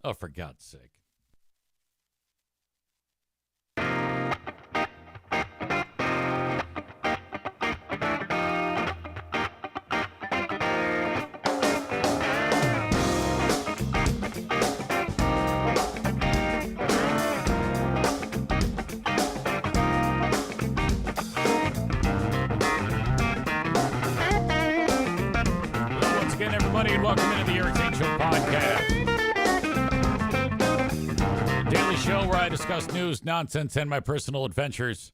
Oh, for God's sake. Once again, everybody, and welcome into the Eric Zane Show podcast. Daily show where I discuss news, nonsense, and my personal adventures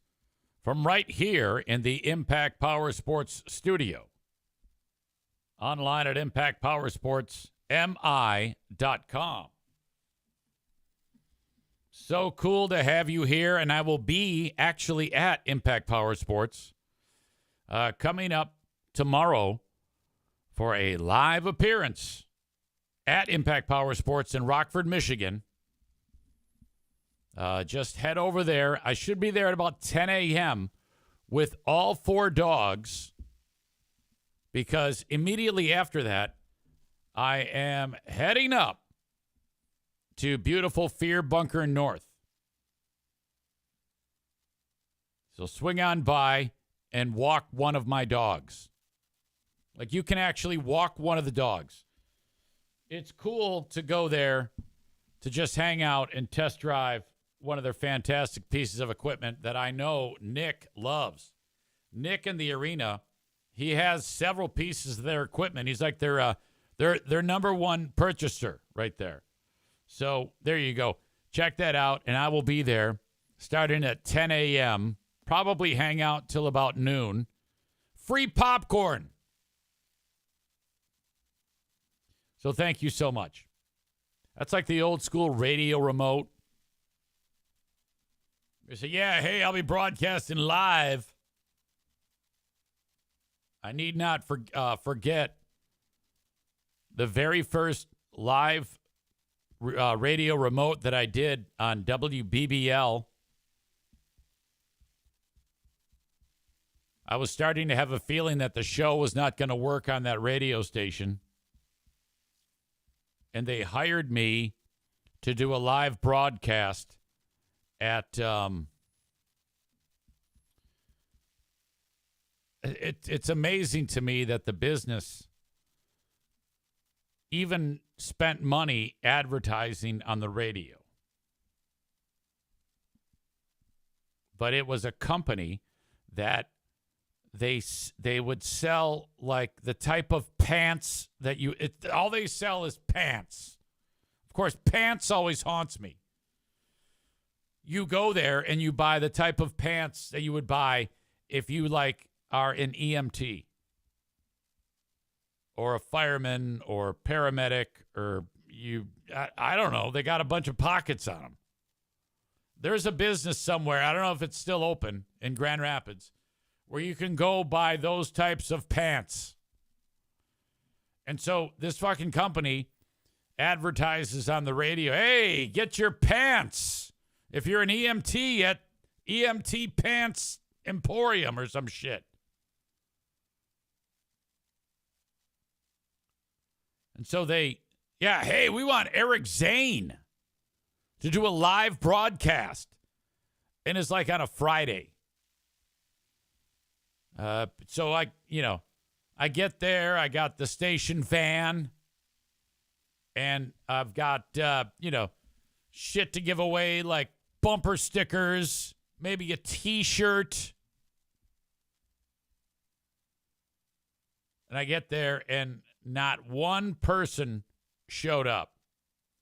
from right here in the Impact Power Sports studio. Online at impactpowersportsmi.com. So cool to have you here, and I will be actually at Impact Power Sports coming up tomorrow for a live appearance at Impact Power Sports in Rockford, Michigan. Just head over there. I should be there at about 10 a.m. with all 4 dogs, because immediately after that, I am heading up to beautiful Fear Bunker North. So swing on by and walk one of my dogs. Like, you can actually walk one of the dogs. It's cool to go there to just hang out and test drive one of their fantastic pieces of equipment that I know Nick loves. Nick in the arena, he has several pieces of their equipment. He's like their number one purchaser right there. So there you go. Check that out, and I will be there starting at 10 a.m., probably hang out till about noon. Free popcorn. So thank you so much. That's like the old school radio remote. You say, yeah, hey, I'll be broadcasting live. I need not forget the very first live radio remote that I did on WBBL. I was starting to have a feeling that the show was not going to work on that radio station. And they hired me to do a live broadcast at it's amazing to me that the business even spent money advertising on the radio. But it was a company that they would sell like the type of pants that all they sell is pants. Of course, pants always haunts me. You go there and you buy the type of pants that you would buy if you are an EMT or a fireman or paramedic, or I don't know. They got a bunch of pockets on them. There's a business somewhere, I don't know if it's still open in Grand Rapids, where you can go buy those types of pants. And so this fucking company advertises on the radio, hey, get your pants. If you're an EMT at EMT Pants Emporium or some shit. And so hey, we want Eric Zane to do a live broadcast. And it's like on a Friday. So I get there, I got the station van, and I've got, shit to give away, like bumper stickers, maybe a T-shirt. And I get there, and not one person showed up.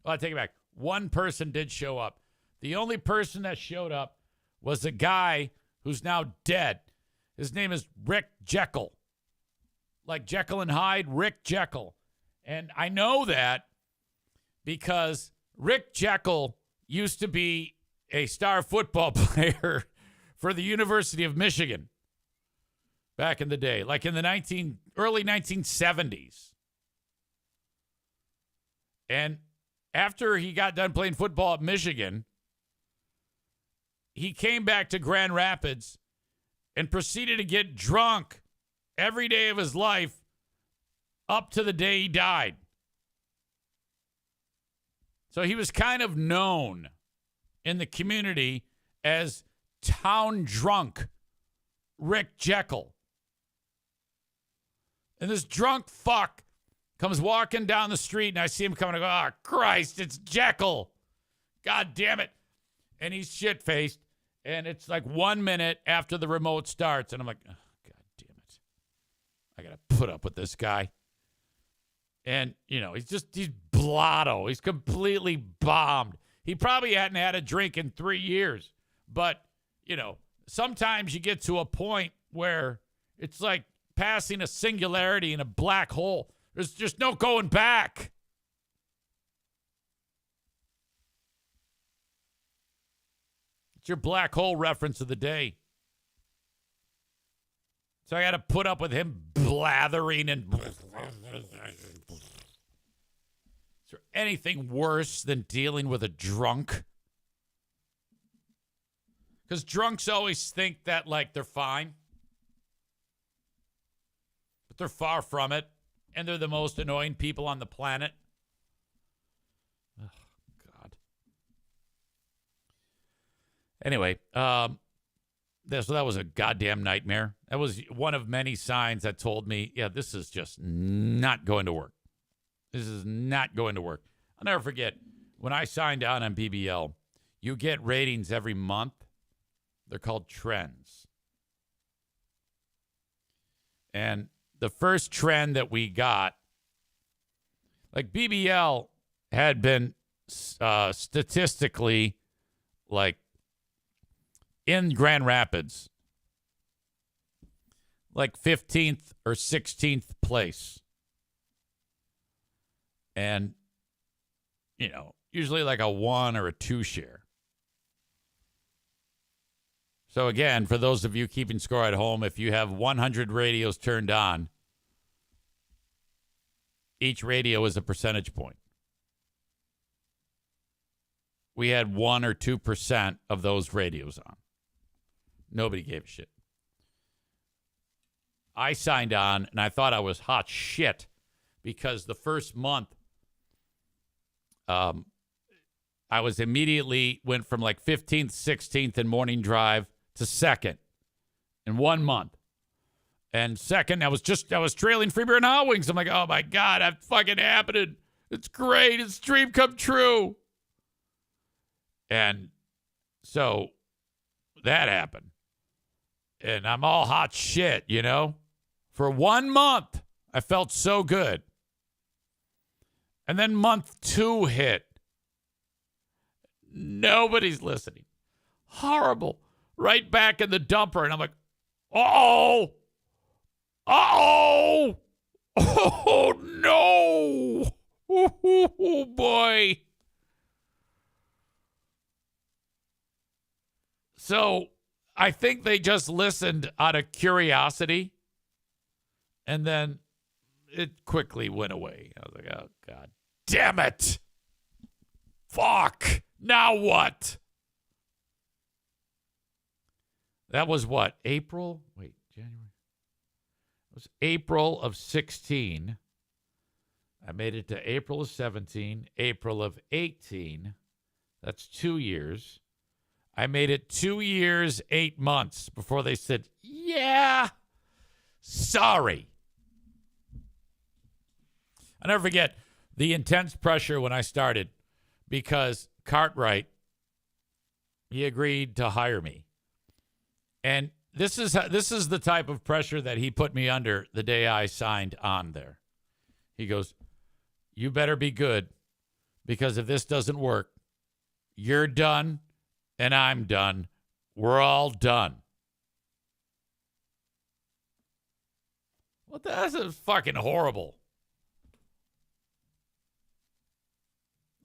Well, I take it back. One person did show up. The only person that showed up was a guy who's now dead. His name is Rick Jekyll. Like Jekyll and Hyde, Rick Jekyll. And I know that because Rick Jekyll used to be a star football player for the University of Michigan back in the day, like in the early 1970s. And after he got done playing football at Michigan, he came back to Grand Rapids and proceeded to get drunk every day of his life up to the day he died. So he was kind of known in the community as town drunk Rick Jekyll. And this drunk fuck comes walking down the street, and I see him coming. I go, oh, Christ, it's Jekyll. God damn it. And he's shit-faced, and it's like 1 minute after the remote starts, and I'm like, oh, God damn it. I got to put up with this guy. And, he's blotto. He's completely bombed. He probably hadn't had a drink in 3 years. But, sometimes you get to a point where it's like passing a singularity in a black hole. There's just no going back. It's your black hole reference of the day. So I got to put up with him blathering and... Is there anything worse than dealing with a drunk? Because drunks always think that, they're fine. But they're far from it. And they're the most annoying people on the planet. Oh, God. Anyway, so that was a goddamn nightmare. That was one of many signs that told me, yeah, this is just not going to work. This is not going to work. I'll never forget, when I signed on BBL, you get ratings every month. They're called trends. And the first trend that we got, BBL had been statistically, in Grand Rapids, 15th or 16th place. And, usually a 1 or a 2 share. So again, for those of you keeping score at home, if you have 100 radios turned on, each radio is a percentage point. We had 1 or 2% of those radios on. Nobody gave a shit. I signed on, and I thought I was hot shit because the first month, I was immediately went from 15th, 16th in morning drive to 2nd in 1 month. And 2nd, I was trailing Freebeer and Hot Wings. I'm like, oh my God, that fucking happened. It's great. It's dream come true. And so that happened. And I'm all hot shit, For 1 month, I felt so good. And then month 2 hit. Nobody's listening. Horrible. Right back in the dumper. And I'm like, oh no. Oh, boy. So I think they just listened out of curiosity. And then it quickly went away. I was like, oh, God damn it. Fuck. Now what? That was what? April? Wait, January. It was April of 16. I made it to April of 17, April of 18. That's 2 years. I made it 2 years, 8 months before they said, yeah, sorry. I'll never forget the intense pressure when I started because Cartwright, he agreed to hire me. And this is the type of pressure that he put me under the day I signed on there. He goes, you better be good because if this doesn't work, you're done and I'm done. We're all done. Well, that's fucking horrible.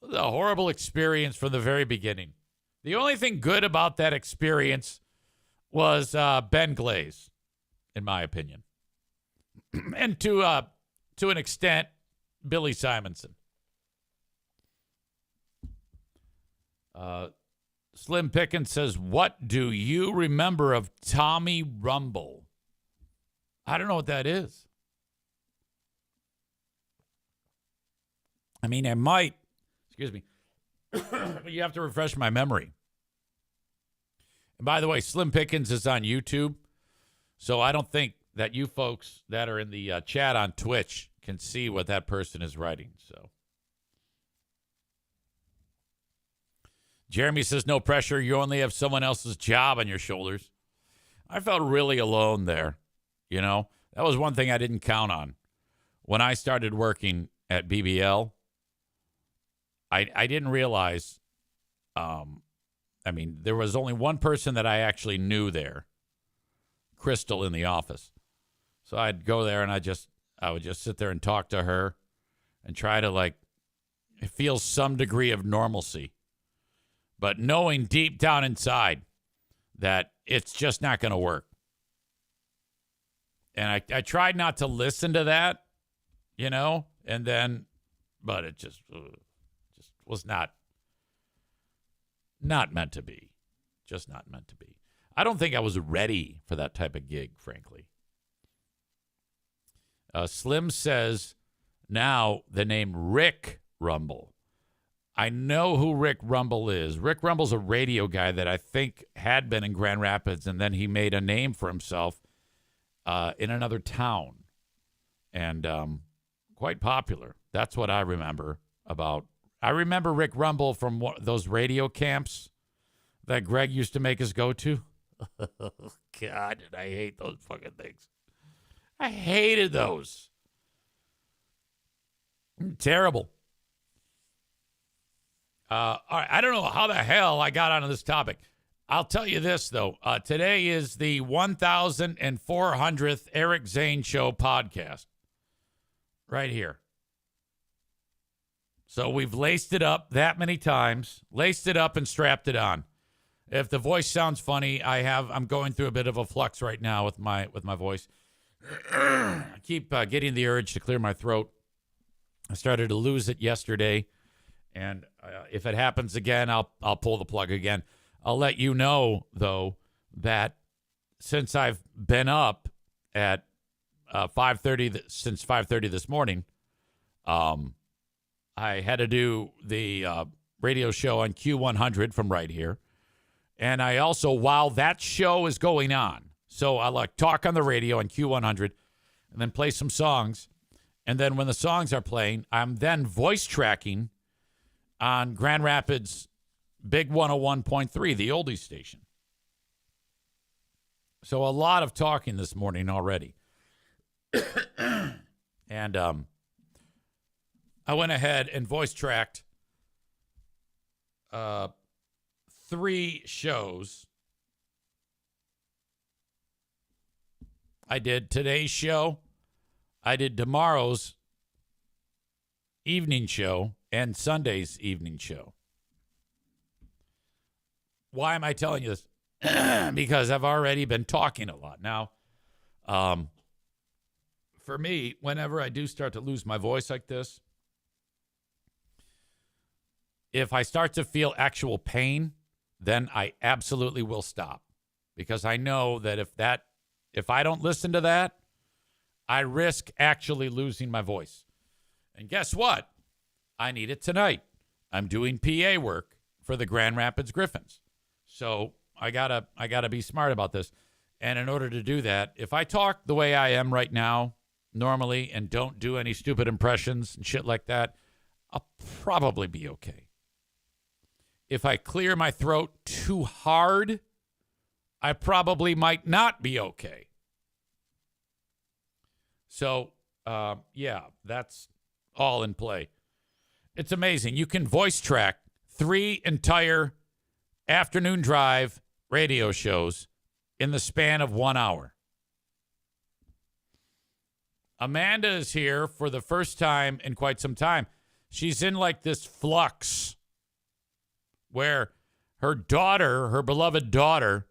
It was a horrible experience from the very beginning. The only thing good about that experience was Ben Glaze, in my opinion. And to an extent, Billy Simonson. Slim Pickens says, what do you remember of Tommy Rumble? I don't know what that is. I mean, I might, excuse me, But you have to refresh my memory. And by the way, Slim Pickens is on YouTube, so I don't think that you folks that are in the chat on Twitch can see what that person is writing. So Jeremy says, no pressure. You only have someone else's job on your shoulders. I felt really alone there. You know, that was one thing I didn't count on. When I started working at BBL, I didn't realize, there was only one person that I actually knew there, Crystal, in the office. So I'd go there and I would just sit there and talk to her and try to feel some degree of normalcy. But knowing deep down inside that it's just not going to work. And I tried not to listen to that, but it just was not meant to be. Just not meant to be. I don't think I was ready for that type of gig, frankly. Slim says, now the name Rick Rumble. I know who Rick Rumble is. Rick Rumble's a radio guy that I think had been in Grand Rapids, and then he made a name for himself in another town. And quite popular. That's what I remember about. I remember Rick Rumble from those radio camps that Greg used to make us go to. God, did I hate those fucking things. I hated those. Terrible. All right, I don't know how the hell I got onto this topic. I'll tell you this, though. Today is the 1,400th Eric Zane Show podcast. Right here. So we've laced it up that many times. Laced it up and strapped it on. If the voice sounds funny, I'm going through a bit of a flux right now with my voice. I keep getting the urge to clear my throat. I started to lose it yesterday. And if it happens again, I'll pull the plug again. I'll let you know, though, that since I've been up at 5:30 since 5:30 this morning, I had to do the radio show on Q100 from right here. And I also, while that show is going on, so I talk on the radio on Q100 and then play some songs. And then when the songs are playing, I'm then voice tracking on Grand Rapids Big 101.3, the oldies station. So a lot of talking this morning already. And I went ahead and voice tracked 3 shows. I did today's show. I did tomorrow's evening show and Sunday's evening show. Why am I telling you this? Because I've already been talking a lot. Now, for me, whenever I do start to lose my voice like this, if I start to feel actual pain, then I absolutely will stop. Because I know that if I don't listen to that, I risk actually losing my voice. And guess what? I need it tonight. I'm doing PA work for the Grand Rapids Griffins. So I gotta be smart about this. And in order to do that, if I talk the way I am right now, normally, and don't do any stupid impressions and shit like that, I'll probably be okay. If I clear my throat too hard, I probably might not be okay. So, that's all in play. It's amazing. You can voice track 3 entire afternoon drive radio shows in the span of 1 hour. Amanda is here for the first time in quite some time. She's in this flux where her daughter, her beloved daughter,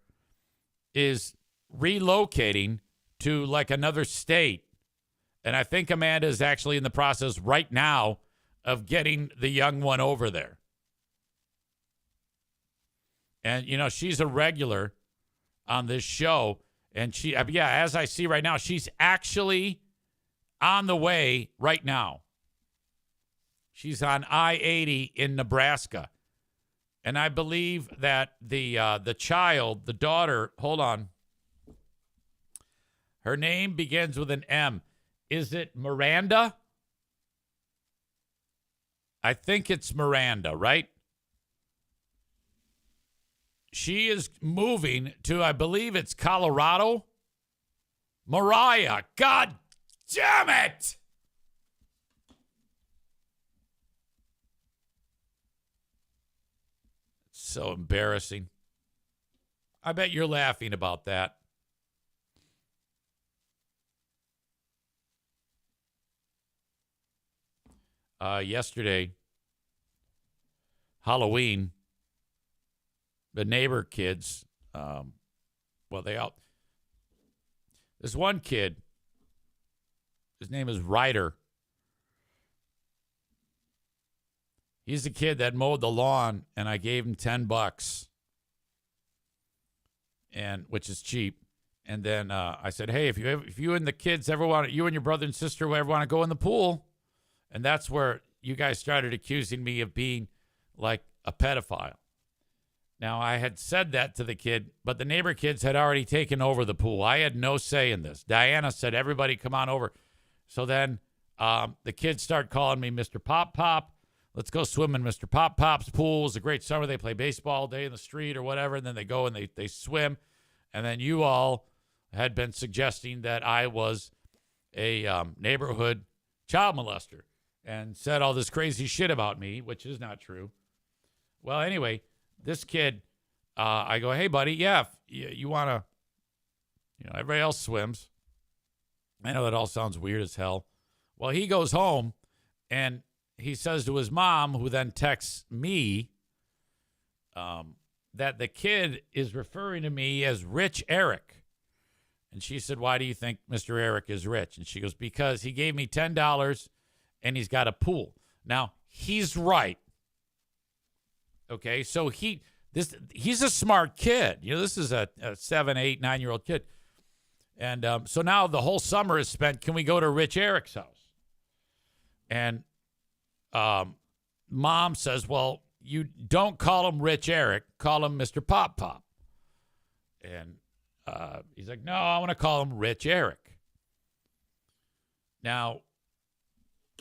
is relocating to another state. And I think Amanda is actually in the process right now of getting the young one over there. And, she's a regular on this show. And as I see right now, she's actually on the way right now. She's on I-80 in Nebraska. And I believe that the child, the daughter, hold on. Her name begins with an M. Is it Miranda? I think it's Miranda, right? She is moving to, I believe it's Colorado. Mariah, God damn it! So embarrassing. I bet you're laughing about that. Yesterday, Halloween, the neighbor kids, there's one kid, his name is Ryder. He's the kid that mowed the lawn, and I gave him $10, and which is cheap. And then I said, "Hey, if you and the kids ever want, you and your brother and sister ever want to go in the pool," and that's where you guys started accusing me of being like a pedophile. Now, I had said that to the kid, but the neighbor kids had already taken over the pool. I had no say in this. Diana said, "Everybody come on over." So then the kids start calling me Mr. Pop Pop. Let's go swim in Mr. Pop Pop's pool. It was a great summer. They play baseball all day in the street or whatever, and then they go and they swim. And then you all had been suggesting that I was a neighborhood child molester and said all this crazy shit about me, which is not true. Well, anyway, this kid, I go, "Hey, buddy, yeah, if you want to, everybody else swims." I know that all sounds weird as hell. Well, he goes home, and he says to his mom, who then texts me, that the kid is referring to me as Rich Eric. And she said, "Why do you think Mr. Eric is rich?" And she goes, "Because he gave me $10 and he's got a pool." Now, he's right. Okay, so he's a smart kid. This is a 7, 8, 9-year-old kid. And so now the whole summer is spent, can we go to Rich Eric's house? And mom says, "Well, you don't call him Rich Eric, call him Mr. Pop Pop." And he's like, "No, I want to call him Rich Eric." Now,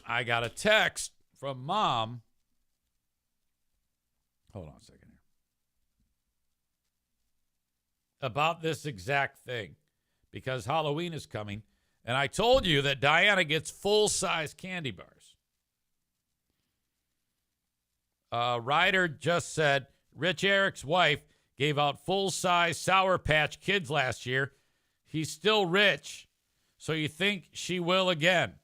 I got a text from mom. Hold on a second here. About this exact thing, because Halloween is coming, and I told you that Diana gets full-size candy bars. Ryder just said Rich Eric's wife gave out full-size Sour Patch Kids last year. He's still rich, so you think she will again.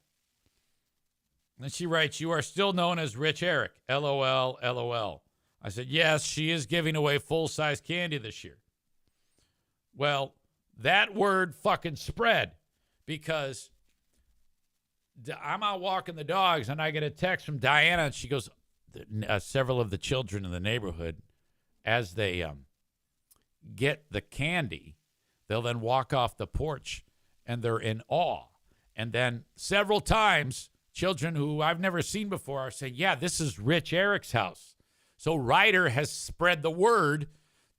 And she writes, "You are still known as Rich Eric. LOL, LOL. I said, "Yes, she is giving away full-size candy this year." Well, that word fucking spread, because I'm out walking the dogs, and I get a text from Diana, and she goes, several of the children in the neighborhood, as they get the candy, they'll then walk off the porch, and they're in awe. And then several times, children who I've never seen before are saying, "Yeah, this is Rich Eric's house." So Ryder has spread the word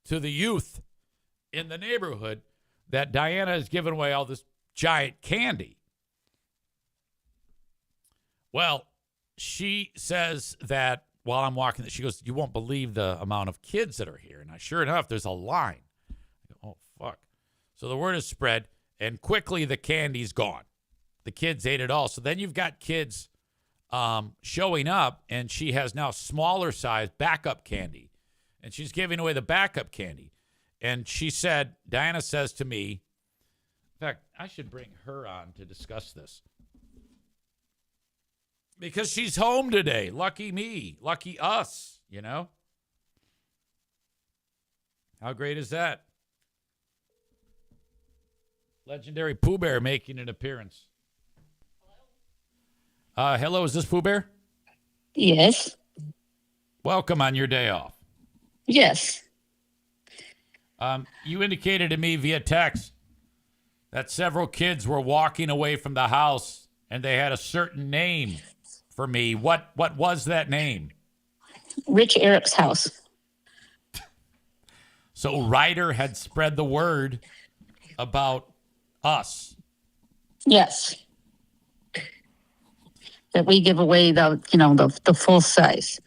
to the youth in the neighborhood that Diana has given away all this giant candy. Well, she says that while I'm walking, she goes, "You won't believe the amount of kids that are here." And sure enough, there's a line. I go, "Oh, fuck." So the word is spread, and quickly the candy's gone. The kids ate it all. So then you've got kids showing up, and she has now smaller size backup candy, and she's giving away the backup candy. And she said, Diana says to me, in fact, I should bring her on to discuss this, because she's home today. Lucky me. Lucky us, How great is that? Legendary Pooh Bear making an appearance. Hello, is this Pooh Bear? Yes. Welcome on your day off. Yes. You indicated to me via text that several kids were walking away from the house, and they had a certain name for me. What was that name? Rich Eric's house. So Ryder had spread the word about us. Yes. That we give away the full size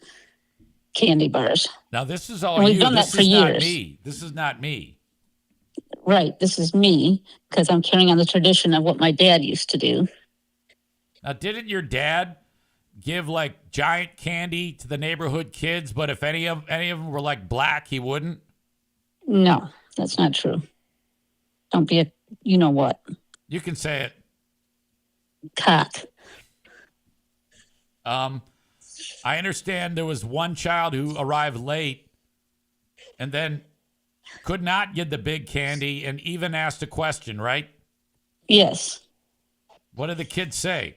candy bars. Now, this is all And we've you. done This that for is not years. me. This is not me. Right. This is me because I'm carrying on the tradition of what my dad used to do. Now, didn't your dad give like giant candy to the neighborhood kids, but if any of them were like black, he wouldn't? No, that's not true. Don't be a you know what You can say it. cock. I understand there was one child who arrived late and then could not get the big candy and even asked a question, right? Yes. What did the kid say?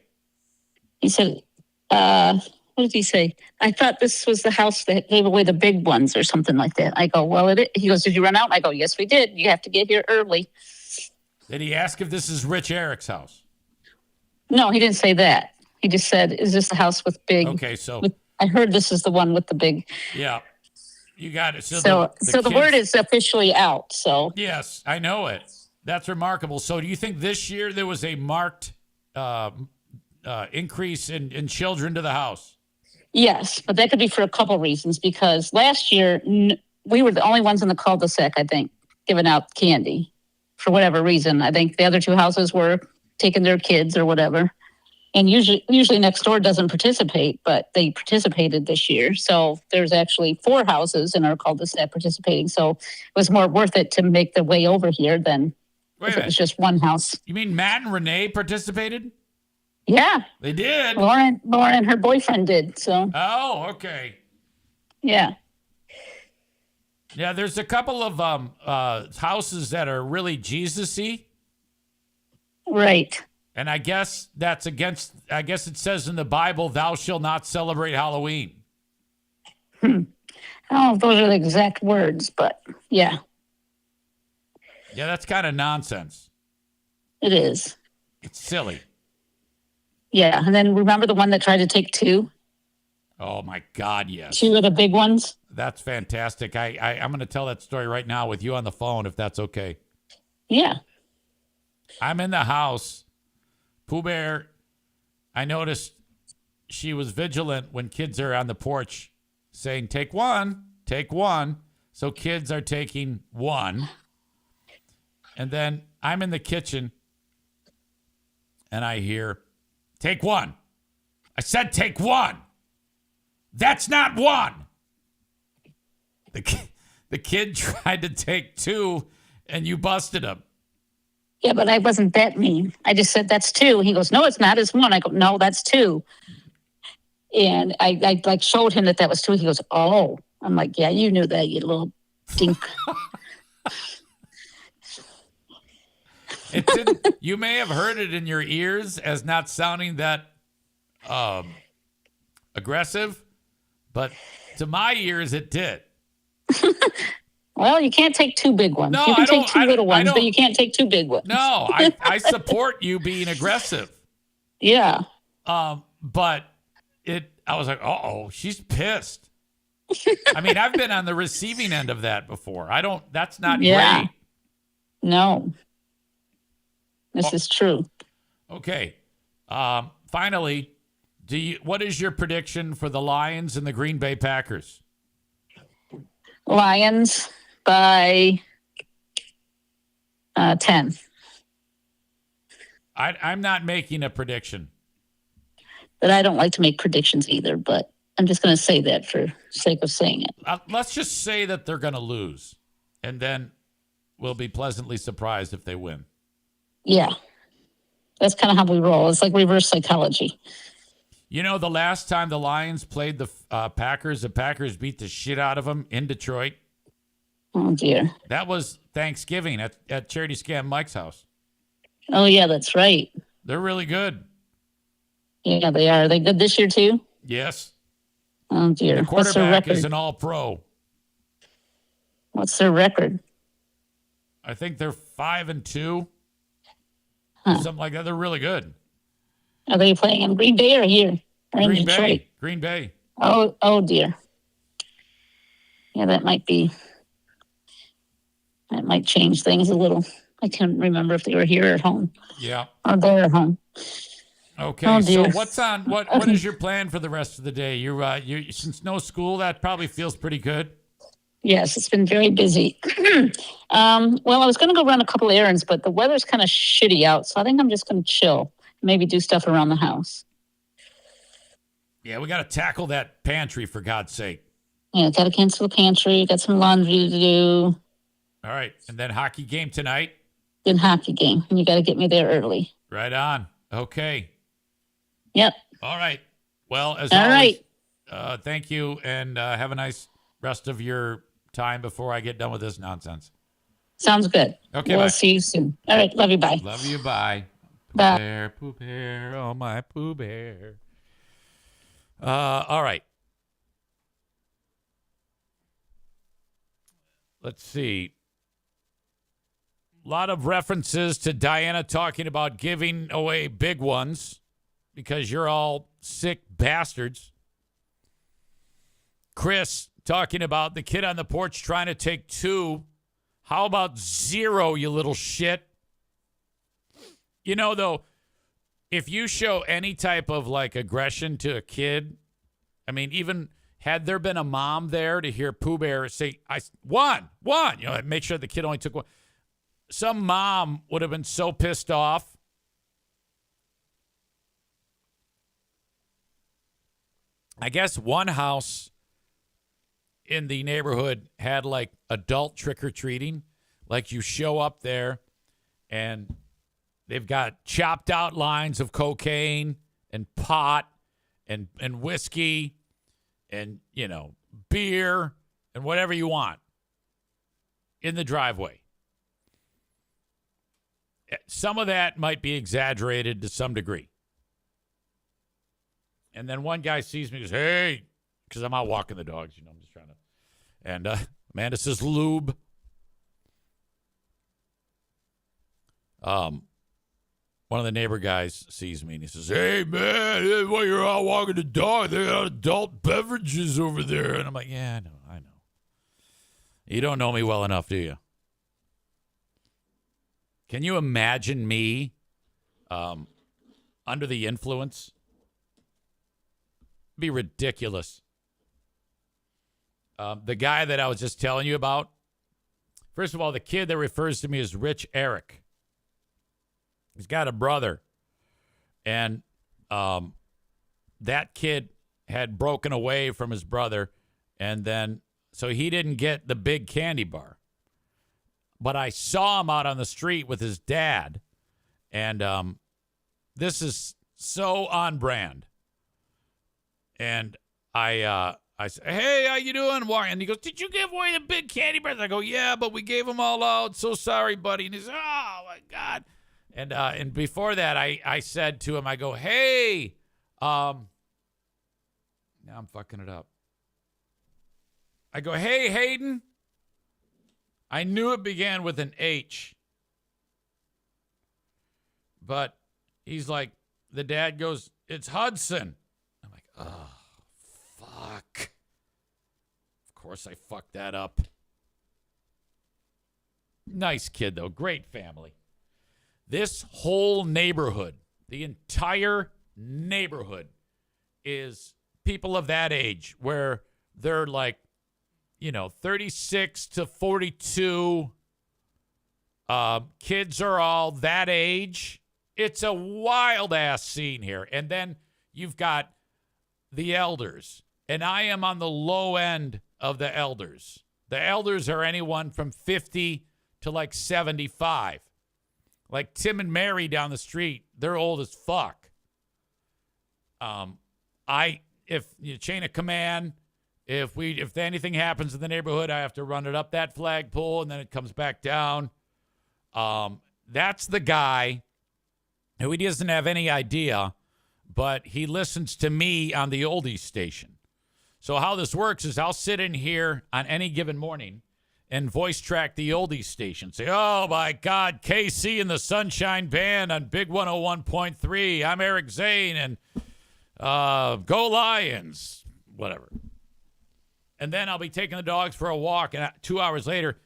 He said, what did he say? I thought this was the house that gave away the big ones or something like that. I go, well, he goes, did you run out? I go, yes, we did. You have to get here early. Did he ask if this is Rich Eric's house? No, he didn't say that. He just said, is this the house with big? Okay, so. I heard this is the one with the big. Yeah, you got it. So the word is officially out. So. Yes, I know it. That's remarkable. So do you think this year there was a marked increase in children to the house? Yes, but that could be for a couple reasons because last year we were the only ones in the cul-de-sac, I think, giving out candy for whatever reason. I think the other two houses were taking their kids or whatever. And usually next door doesn't participate, but they participated this year. So there's actually 4 houses in our cul-de-sac participating. So it was more worth it to make the way over here than if it was just one house. You mean Matt and Renee participated? Yeah. They did. Lauren and her boyfriend did. So. Oh, okay. Yeah. Yeah, there's a couple of houses that are really Jesus-y. Right. And I guess it says in the Bible, thou shalt not celebrate Halloween. I don't know if those are the exact words, but yeah. Yeah, that's kind of nonsense. It is. It's silly. Yeah. And then remember the one that tried to take 2? Oh, my God, yes. 2 of the big ones? That's fantastic. I'm going to tell that story right now with you on the phone, if that's okay. Yeah. I'm in the house. Pooh Bear, I noticed she was vigilant when kids are on the porch saying, take one. So kids are taking 1. And then I'm in the kitchen and I hear, take 1. I said, take 1. That's not 1. The kid tried to take 2 and you busted him. Yeah, but I wasn't that mean. I just said, that's 2. He goes, no, it's not. It's 1. I go, no, that's 2. And I like showed him that was 2. He goes, oh. I'm like, yeah, you knew that, you little dink. It didn't. You may have heard it in your ears as not sounding that aggressive, but to my ears, it did. Well, you can't take 2 big ones. No, you can I take don't- 2 I- little I ones, but don't- you can't take 2 big ones. No, I support you being aggressive. Yeah. But I was like, uh-oh, she's pissed. I mean, I've been on the receiving end of that before. That's not Yeah. great. No. This is true. Okay. Finally, what is your prediction for the Lions and the Green Bay Packers? Lions by 10. I'm not making a prediction. But I don't like to make predictions either, but I'm just going to say that for sake of saying it. Let's just say that they're going to lose, and then we'll be pleasantly surprised if they win. Yeah. That's kind of how we roll. It's like reverse psychology. You know, the last time the Lions played the Packers beat the shit out of them in Detroit. Oh, dear. That was Thanksgiving at Charity Scam Mike's house. Oh, yeah, that's right. They're really good. Yeah, they are. Are they good this year, too? Yes. Oh, dear. The What's their quarterback record? is an all-pro. What's their record? I think they're 5-2. Huh. Something like that. They're really good. Are they playing in Green Bay or here? Or in Green Detroit? Bay. Green Bay. Oh, dear. Yeah, that might be That might change things a little. I can't remember if they were here at home Yeah. or they're at home. Okay. Oh, So dear. what is your plan for the rest of the day? You since no school, that probably feels pretty good. Yes, it's been very busy. Well, I was going to go run a couple errands, but the weather's kind of shitty out. So I think I'm just going to chill, maybe do stuff around the house. Yeah, we got to tackle that pantry for God's sake. Yeah, got to cancel the pantry. Got some laundry to do. All right. And then hockey game tonight. Then hockey game. And you got to get me there early. Right on. Okay. Yep. All right. Well, as All always, right. thank you, and have a nice rest of your time before I get done with this nonsense. Sounds good. Okay, We'll bye. see you soon. All right. Love you. Bye. Love you. Bye. Bye. Pooh Bear, oh my Pooh Bear. All right. Let's see. A lot of references to Diana talking about giving away big ones because you're all sick bastards. Chris talking about the kid on the porch trying to take 2. How about 0, you little shit? You know, though, if you show any type of like aggression to a kid, I mean, even had there been a mom there to hear Pooh Bear say, one, you know, make sure the kid only took one. Some mom would have been so pissed off. I guess one house in the neighborhood had like adult trick-or-treating. Like you show up there and they've got chopped out lines of cocaine and pot and whiskey and, you know, beer and whatever you want in the driveway. Some of that might be exaggerated to some degree. And then one guy sees me and goes, hey, because I'm out walking the dogs, you know, I'm just trying to. And Amanda says, lube. One of the neighbor guys sees me and he says, hey, man, while you're out walking the dog, they got adult beverages over there. And I'm like, yeah, I know. You don't know me well enough, do you? Can you imagine me under the influence? It'd be ridiculous. The guy that I was just telling you about, first of all, the kid that refers to me as Rich Eric. He's got a brother. And that kid had broken away from his brother. And then, so he didn't get the big candy bar. But I saw him out on the street with his dad. And this is so on brand. And I said, hey, how you doing? And he goes, did you give away the big candy bars? I go, yeah, but we gave them all out. So sorry, buddy. And he says, oh, my God. And before that, I said to him, I go, hey, now I'm fucking it up. I go, hey, Hayden. I knew it began with an H. But he's like, the dad goes, it's Hudson. I'm like, oh, fuck. Of course I fucked that up. Nice kid, though. Great family. This whole neighborhood, the entire neighborhood, is people of that age where they're like, you know, 36 to 42. Kids are all that age. It's a wild ass scene here. And then you've got the elders. And I am on the low end of the elders. The elders are anyone from 50 to like 75. Like Tim and Mary down the street, they're old as fuck. If you chain of command, if anything happens in the neighborhood, I have to run it up that flagpole and then it comes back down. That's the guy who he doesn't have any idea, but he listens to me on the oldies station. So how this works is I'll sit in here on any given morning and voice track the oldies station. Say, oh, my God, KC and the Sunshine Band on Big 101.3. I'm Eric Zane, and go Lions, whatever. And then I'll be taking the dogs for a walk, and 2 hours later,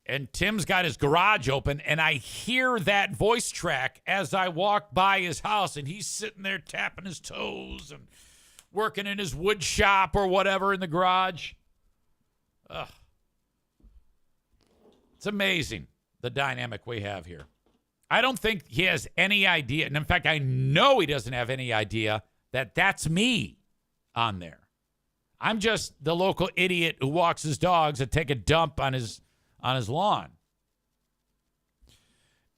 And Tim's got his garage open, and I hear that voice track as I walk by his house, and he's sitting there tapping his toes and working in his wood shop or whatever in the garage. Ugh. It's amazing, the dynamic we have here. I don't think he has any idea, and in fact, I know he doesn't have any idea that that's me on there. I'm just the local idiot who walks his dogs and take a dump on his lawn.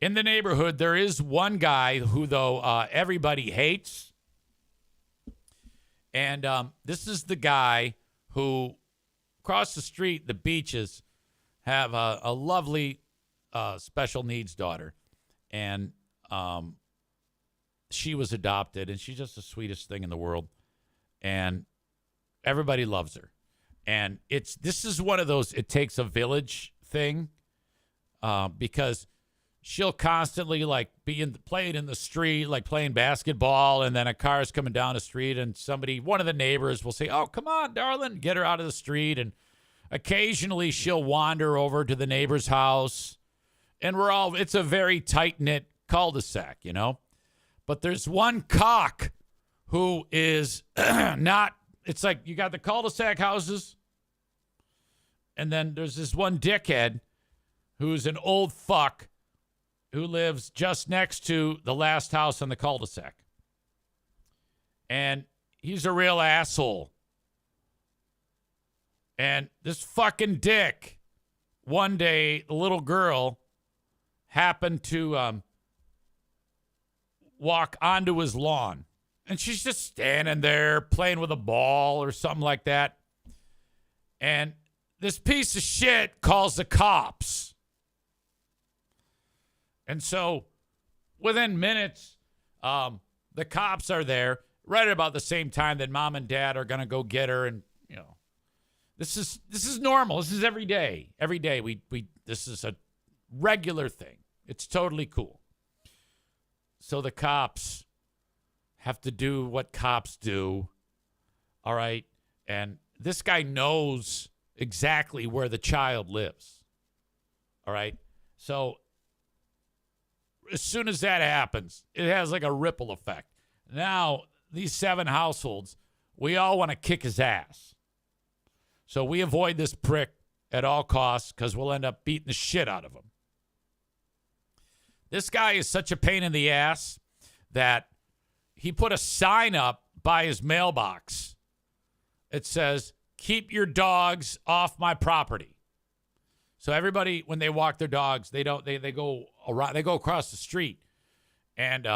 In the neighborhood, there is one guy who, though, everybody hates. And this is the guy who, across the street, the Beaches, have a lovely special needs daughter. And she was adopted, and she's just the sweetest thing in the world. And everybody loves her. And this is one of those it takes a village thing, because she'll constantly like playing in the street, like playing basketball, and then a car's coming down the street, and one of the neighbors will say, "Oh, come on, darling," get her out of the street. And occasionally she'll wander over to the neighbor's house, and it's a very tight-knit cul-de-sac, you know. But there's one cock who is not. It's like you got the cul-de-sac houses, and then there's this one dickhead who's an old fuck who lives just next to the last house on the cul-de-sac. And he's a real asshole. And this fucking dick, one day, the little girl happened to walk onto his lawn. And she's just standing there playing with a ball or something like that. And this piece of shit calls the cops. And so within minutes, the cops are there right about the same time that mom and dad are going to go get her. And, you know, this is normal. This is every day. Every day this is a regular thing. It's totally cool. So the cops have to do what cops do. All right. And this guy knows exactly where the child lives. All right. So as soon as that happens, it has like a ripple effect. Now, these 7 households, we all want to kick his ass. So we avoid this prick at all costs because we'll end up beating the shit out of him. This guy is such a pain in the ass that he put a sign up by his mailbox. It says, "Keep your dogs off my property." So everybody, when they walk their dogs, they go around, they go across the street. And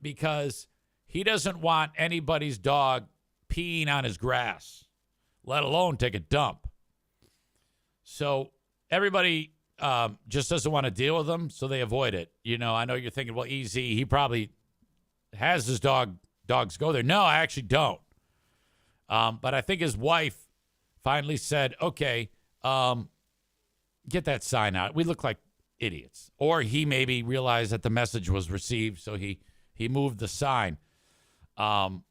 because he doesn't want anybody's dog peeing on his grass, let alone take a dump. So everybody just doesn't want to deal with them, so they avoid it. You know, I know you're thinking, well, easy, he probably has his dogs go there. No, I actually don't. But I think his wife finally said, okay, get that sign out. We look like idiots. Or he maybe realized that the message was received, so he moved the sign. That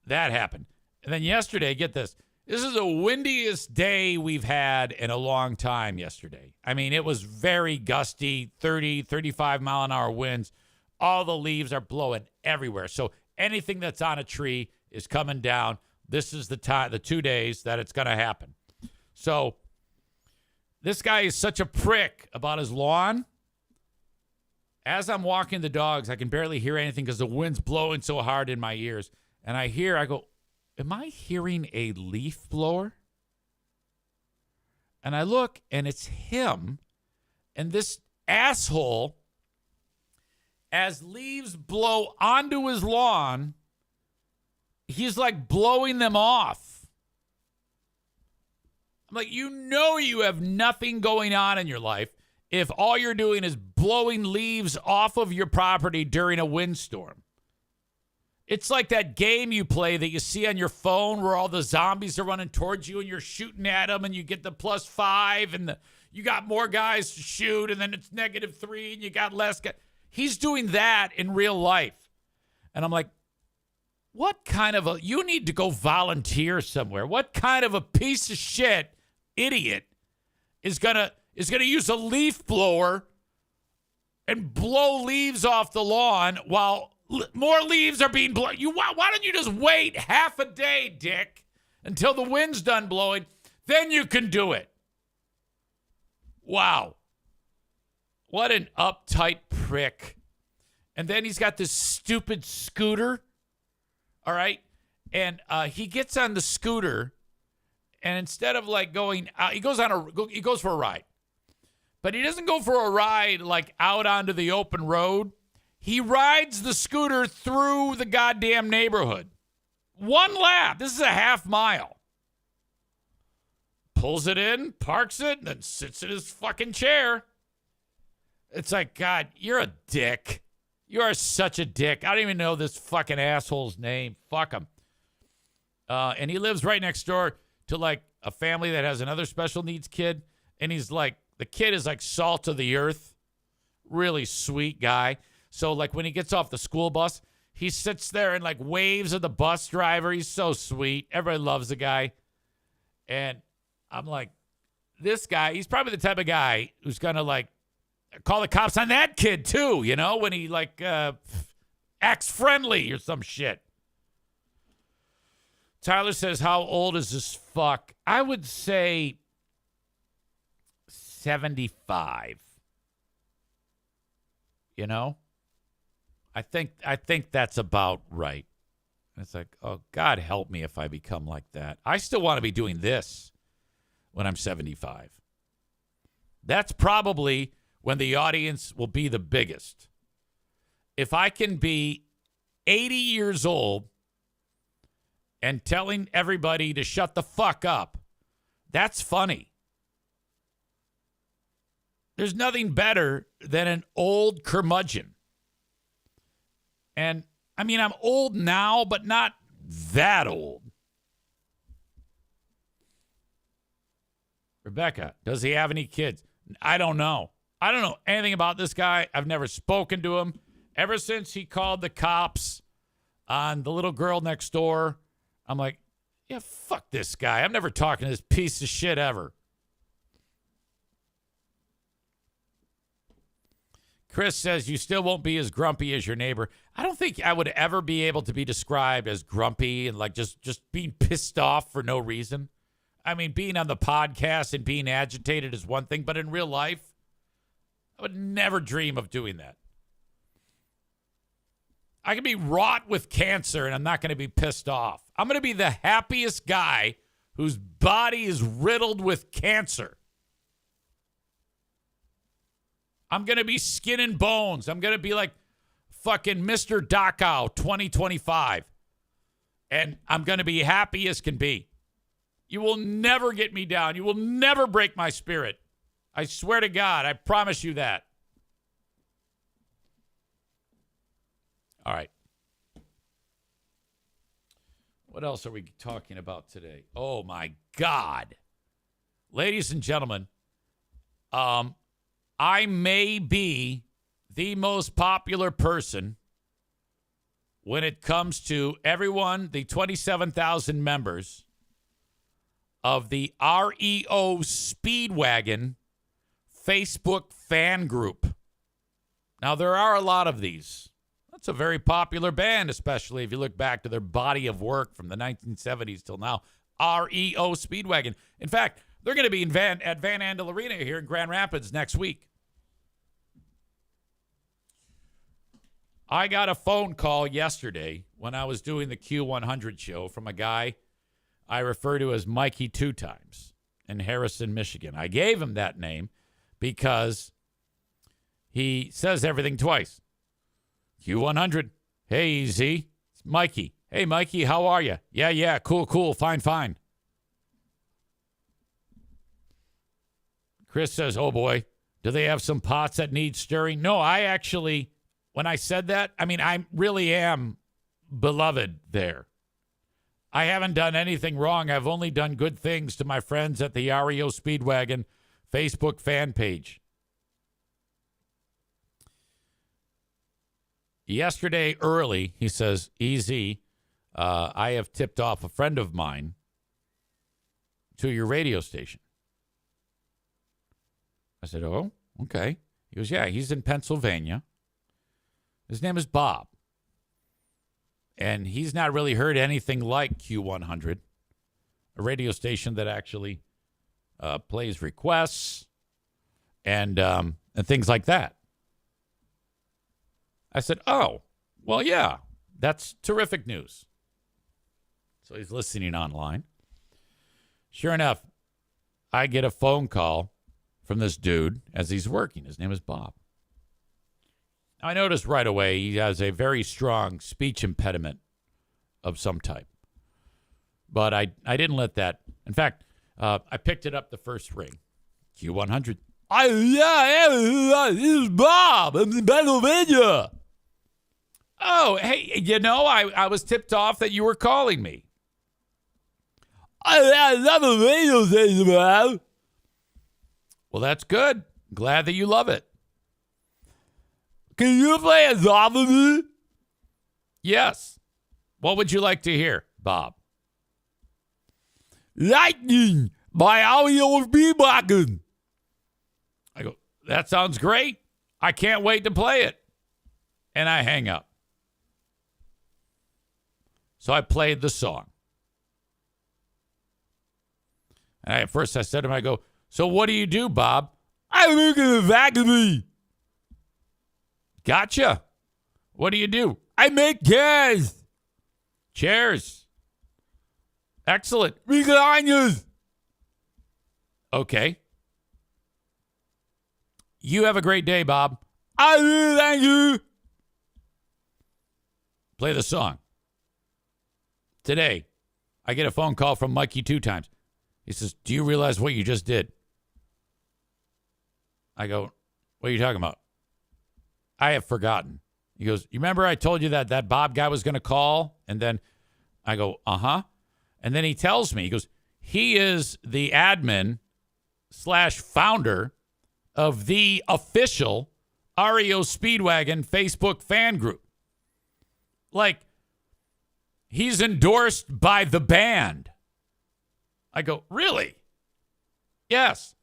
happened. And then yesterday, get this. This is the windiest day we've had in a long time yesterday. I mean, it was very gusty, 30, 35 mile an hour winds. All the leaves are blowing everywhere. So anything that's on a tree is coming down. This is the 2 days that it's going to happen. So this guy is such a prick about his lawn. As I'm walking the dogs, I can barely hear anything because the wind's blowing so hard in my ears. And I go, am I hearing a leaf blower? And I look, and it's him. And this asshole, as leaves blow onto his lawn, he's like blowing them off. I'm like, you have nothing going on in your life if all you're doing is blowing leaves off of your property during a windstorm. It's like that game you play that you see on your phone where all the zombies are running towards you and you're shooting at them and you get the +5 and you got more guys to shoot and then it's -3 and you got less guys. He's doing that in real life. And I'm like, what kind of you need to go volunteer somewhere. What kind of a piece of shit idiot is gonna use a leaf blower and blow leaves off the lawn while more leaves are being blown. Why don't you just wait half a day, Dick, until the wind's done blowing? Then you can do it. Wow. What an uptight prick. And then he's got this stupid scooter. All right. And he gets on the scooter, and instead of like going out, he goes for a ride. But he doesn't go for a ride like out onto the open road. He rides the scooter through the goddamn neighborhood. One lap. This is a half mile. Pulls it in, parks it, and then sits in his fucking chair. It's like, God, you're a dick. You are such a dick. I don't even know this fucking asshole's name. Fuck him. And he lives right next door to like a family that has another special needs kid. And he's like, the kid is like salt of the earth. Really sweet guy. So like when he gets off the school bus, he sits there and like waves at the bus driver. He's so sweet. Everybody loves the guy. And I'm like, this guy, he's probably the type of guy who's going to like call the cops on that kid too, you know, when he like acts friendly or some shit. Tyler says, how old is this fuck? I would say 75. You know? I think that's about right. And it's like, oh, God help me if I become like that. I still want to be doing this when I'm 75. That's probably when the audience will be the biggest. If I can be 80 years old and telling everybody to shut the fuck up, that's funny. There's nothing better than an old curmudgeon. And, I mean, I'm old now, but not that old. Rebecca, does he have any kids? I don't know. I don't know anything about this guy. I've never spoken to him. Ever since he called the cops on the little girl next door, I'm like, yeah, fuck this guy. I'm never talking to this piece of shit ever. Chris says you still won't be as grumpy as your neighbor. I don't think I would ever be able to be described as grumpy and like just being pissed off for no reason. I mean, being on the podcast and being agitated is one thing, but in real life, I would never dream of doing that. I could be wrought with cancer and I'm not going to be pissed off. I'm going to be the happiest guy whose body is riddled with cancer. I'm going to be skin and bones. I'm going to be like fucking Mr. Dachau 2025. And I'm going to be happy as can be. You will never get me down. You will never break my spirit. I swear to God, I promise you that. All right. What else are we talking about today? Oh, my God. Ladies and gentlemen, I may be the most popular person when it comes to everyone, the 27,000 members of the REO Speedwagon Facebook fan group. Now, there are a lot of these. That's a very popular band, especially if you look back to their body of work from the 1970s till now. REO Speedwagon. In fact, they're going to be at Van Andel Arena here in Grand Rapids next week. I got a phone call yesterday when I was doing the Q100 show from a guy I refer to as Mikey Two Times in Harrison, Michigan. I gave him that name because he says everything twice. Q100. Hey, Z. It's Mikey. Hey, Mikey, how are you? Yeah, cool, fine. Chris says, oh, boy, do they have some pots that need stirring? No, I actually, when I said that, I mean, I really am beloved there. I haven't done anything wrong. I've only done good things to my friends at the REO Speedwagon Facebook fan page. Yesterday early, he says, EZ, I have tipped off a friend of mine to your radio station. I said, oh, okay. He goes, yeah, he's in Pennsylvania. His name is Bob. And he's not really heard anything like Q100, a radio station that actually plays requests and things like that. I said, oh, well, yeah, that's terrific news. So he's listening online. Sure enough, I get a phone call from this dude as he's working. His name is Bob. I noticed right away he has a very strong speech impediment of some type. But I didn't let that. In fact, I picked it up the first ring. Q100. This is Bob. I'm in Pennsylvania. Oh, hey, I was tipped off that you were calling me. I love a radio station, Bob. Well, that's good. Glad that you love it. Can you play a song for me? Yes. What would you like to hear, Bob? Lightning by Audio Beatboxing. I go, that sounds great. I can't wait to play it. And I hang up. So I played the song. And at first I said to him, I go, so what do you do, Bob? I work in a factory. Gotcha. What do you do? I make chairs. Chairs. Excellent. Recliners. Okay. You have a great day, Bob. I do, thank you. Play the song. Today, I get a phone call from Mikey 2 times. He says, do you realize what you just did? I go, what are you talking about? I have forgotten. He goes, you remember I told you that Bob guy was going to call? And then I go, uh-huh. And then he tells me, he goes, he is the admin / founder of the official REO Speedwagon Facebook fan group. Like, he's endorsed by the band. I go, really? Yes.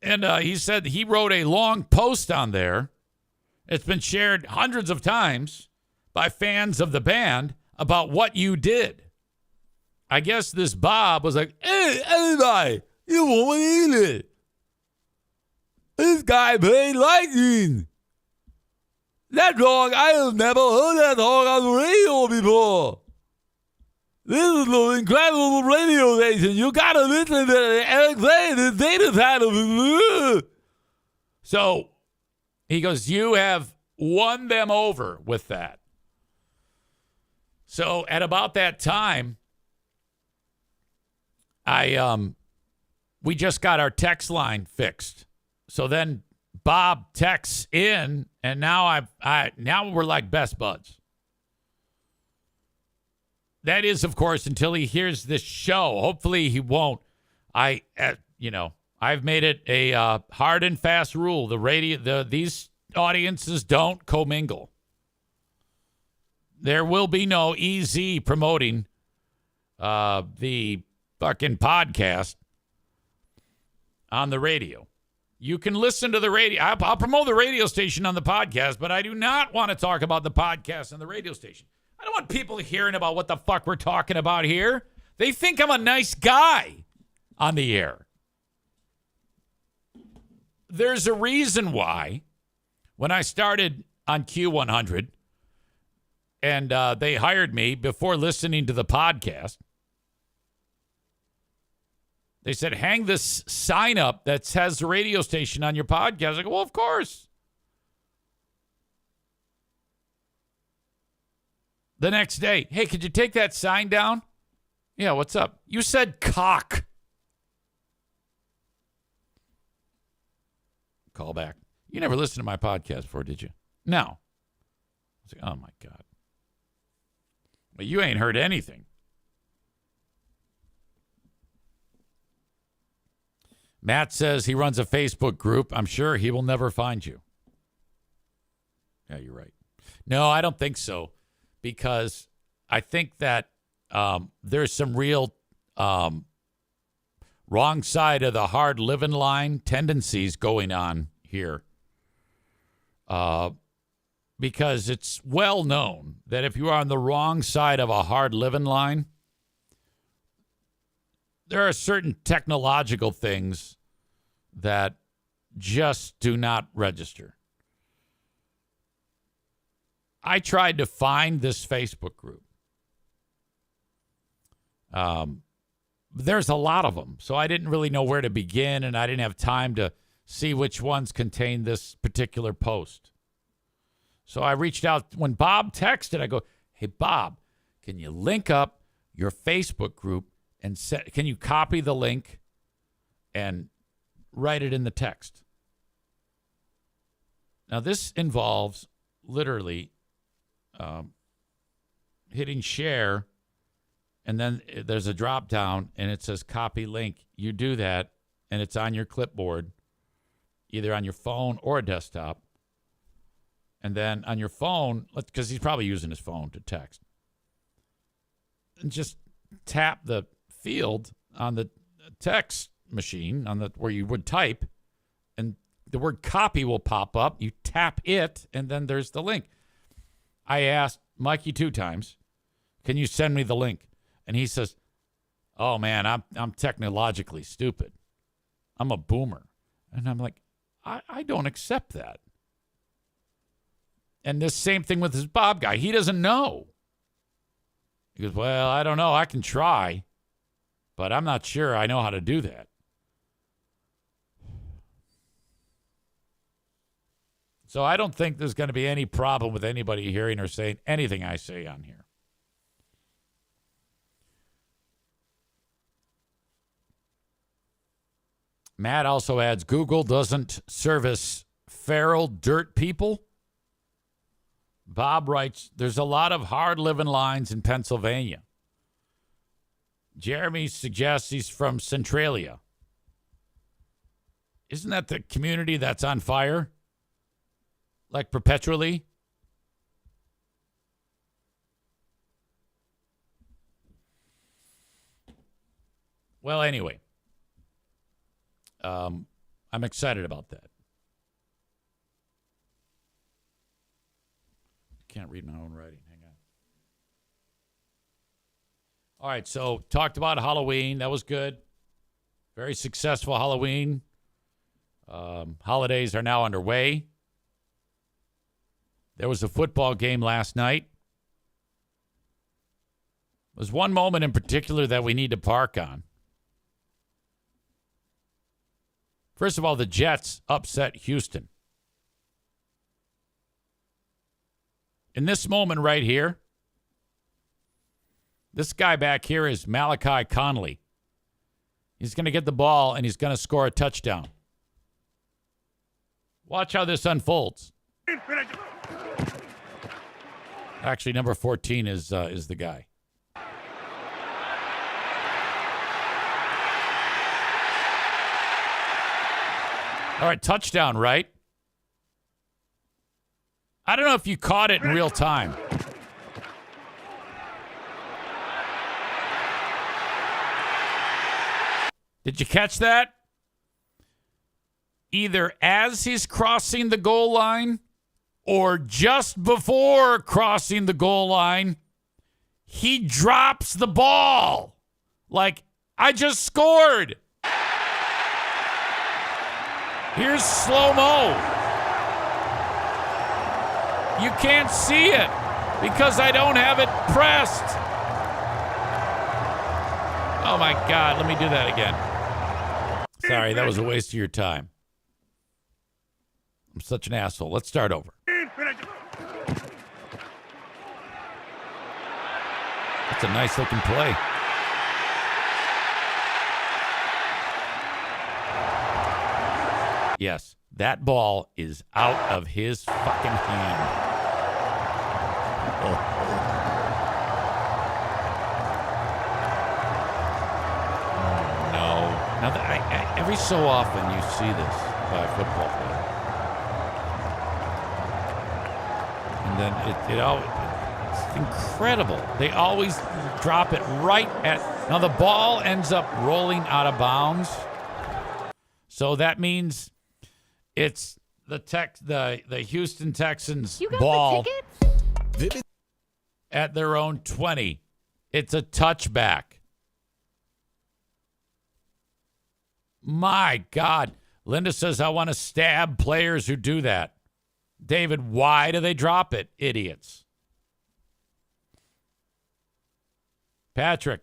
And he said he wrote a long post on there. It's been shared hundreds of times by fans of the band about what you did. I guess this Bob was like, hey, everybody, you won't eat it. This guy played Lightning. That song, I have never heard that song on the radio before. This is an incredible radio station. You gotta listen to Eric Zane, the data side. So he goes, you have won them over with that. So at about that time, we just got our text line fixed. So then Bob texts in, and now now we're like best buds. That is, of course, until he hears this show. Hopefully he won't. I've made it a hard and fast rule. These audiences don't commingle. There will be no EZ promoting the fucking podcast on the radio. You can listen to the radio. I'll promote the radio station on the podcast, but I do not want to talk about the podcast on the radio station. I don't want people hearing about what the fuck we're talking about here. They think I'm a nice guy on the air. There's a reason why when I started on Q100 and they hired me before listening to the podcast, they said, hang this sign up that says the radio station on your podcast. I go, well, of course. The next day, hey, could you take that sign down? Yeah, what's up? You said cock. Call back. You never listened to my podcast before, did you? No. I was like, oh, my God. But you ain't heard anything. Matt says he runs a Facebook group. I'm sure he will never find you. Yeah, you're right. No, I don't think so. Because I think that there's some real wrong side of the hard living line tendencies going on here. Because it's well known that if you are on the wrong side of a hard living line, there are certain technological things that just do not register. I tried to find this Facebook group. There's a lot of them, so I didn't really know where to begin, and I didn't have time to see which ones contained this particular post. So I reached out. When Bob texted, I go, hey, Bob, can you link up your Facebook group and can you copy the link and write it in the text? Now, this involves literally hitting share, and then there's a drop down, and it says copy link. You do that, and it's on your clipboard, either on your phone or a desktop. And then on your phone, because he's probably using his phone to text, and just tap the field on the text machine where you would type, and the word copy will pop up. You tap it, and then there's the link. I asked Mikey 2 times, can you send me the link? And he says, oh, man, I'm technologically stupid. I'm a boomer. And I'm like, I don't accept that. And this same thing with this Bob guy. He doesn't know. He goes, well, I don't know. I can try, but I'm not sure I know how to do that. So I don't think there's going to be any problem with anybody hearing or saying anything I say on here. Matt also adds, Google doesn't service feral dirt people. Bob writes, there's a lot of hard living lines in Pennsylvania. Jeremy suggests he's from Centralia. Isn't that the community that's on fire? Like perpetually? Well, anyway, I'm excited about that. Can't read my own writing. Hang on. All right, so talked about Halloween. That was good. Very successful Halloween. Holidays are now underway. There was a football game last night. There's one moment in particular that we need to park on. First of all, the Jets upset Houston. In this moment right here, this guy back here is Malachi Conley. He's going to get the ball, and he's going to score a touchdown. Watch how this unfolds. Actually, number 14 is the guy. All right, touchdown, right? I don't know if you caught it in real time. Did you catch that? Either as he's crossing the goal line or just before crossing the goal line, he drops the ball. Like, I just scored. Here's slow-mo. You can't see it because I don't have it pressed. Oh, my God. Let me do that again. Sorry, that was a waste of your time. I'm such an asshole. Let's start over. That's a nice-looking play. Yes, that ball is out of his fucking hand. No. Now, every so often you see this by a football player. And then it's incredible. They always drop it right at. Now the ball ends up rolling out of bounds. So that means it's the Houston Texans ball at their own 20. It's a touchback. My God. Linda says, I want to stab players who do that. David, why do they drop it? Idiots. Patrick,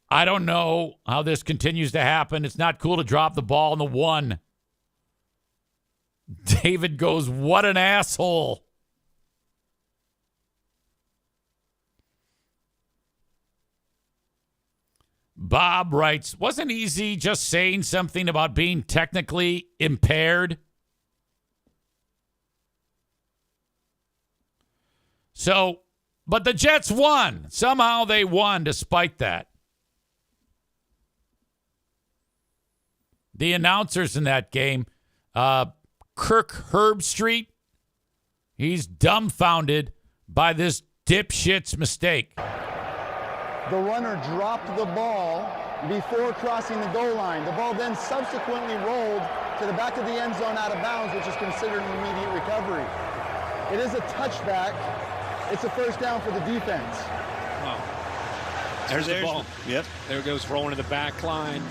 I don't know how this continues to happen. It's not cool to drop the ball in the 1. David goes, what an asshole. Bob writes, wasn't easy just saying something about being technically impaired? So, but the Jets won. Somehow they won despite that. The announcers in that game, Kirk Herbstreit, he's dumbfounded by this dipshit's mistake. The runner dropped the ball before crossing the goal line. The ball then subsequently rolled to the back of the end zone out of bounds, which is considered an immediate recovery. It is a touchback. It's a first down for the defense. Oh. There's the ball. Yep. There it goes, rolling to the back line.